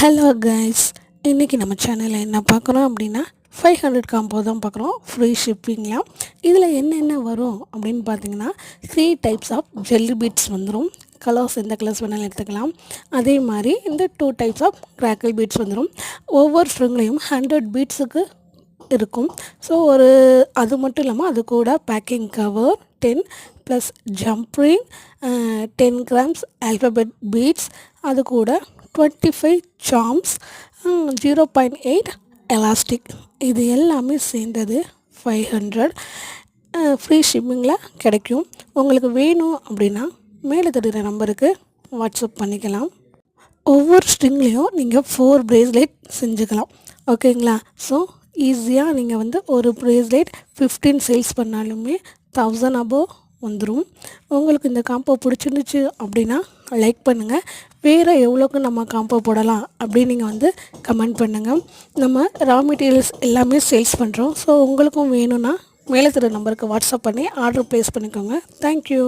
Hello guys, இன்றைக்கி நம்ம சேனலில் என்ன பார்க்குறோம் அப்படின்னா 500 காம்போ தான் பார்க்குறோம். ஃப்ரீ ஷிப்பிங்லாம். இதில் என்னென்ன வரும் அப்படின்னு பார்த்தீங்கன்னா 3 டைப்ஸ் ஆஃப் ஜெல்லி பீட்ஸ் வந்துடும். கலர்ஸ் எந்த கலர்ஸ் வேணாலும் எடுத்துக்கலாம். அதே மாதிரி இந்த 2 டைப்ஸ் ஆஃப் கிராக்கிள் பீட்ஸ் வந்துடும். ஒவ்வொரு ஸ்ட்ரிங்லேயும் 100 பீட்ஸுக்கு இருக்கும். ஸோ அது மட்டும் இல்லாமல் அது கூட packing cover 10 plus jump ring 10 grams alphabet beads, அது கூட 25 சார்ம்ஸ், 0.8 எலாஸ்டிக், இது எல்லாமே சேர்ந்தது 500 ஃப்ரீ ஷிப்பிங்கில் கிடைக்கும். உங்களுக்கு வேணும் அப்படின்னா மேலே தெரிகிற நம்பருக்கு வாட்ஸ்அப் பண்ணிக்கலாம். ஒவ்வொரு ஸ்ட்ரிங்லேயும் நீங்கள் 4 பிரேஸ்லெட் செஞ்சுக்கலாம். ஓகேங்களா? ஸோ ஈஸியாக நீங்கள் ஒரு பிரேஸ்லெட் 15 சேல்ஸ் பண்ணாலுமே 1000 அபோவ் வந்துடும். உங்களுக்கு இந்த காம்போ பிடிச்சிருந்துச்சு அப்படின்னா லைக் பண்ணுங்கள். வேறு எவ்வளோக்கு நம்ம காம்போ போடலாம் அப்படின்னு நீங்கள் கமெண்ட் பண்ணுங்கள். நம்ம ரா மெட்டீரியல்ஸ் எல்லாமே சேல்ஸ் பண்ணுறோம். ஸோ உங்களுக்கும் வேணும்னா மேலே தர நம்பருக்கு வாட்ஸ்அப் பண்ணி ஆர்டர் ப்ளேஸ் பண்ணிக்கோங்க. தேங்க்யூ.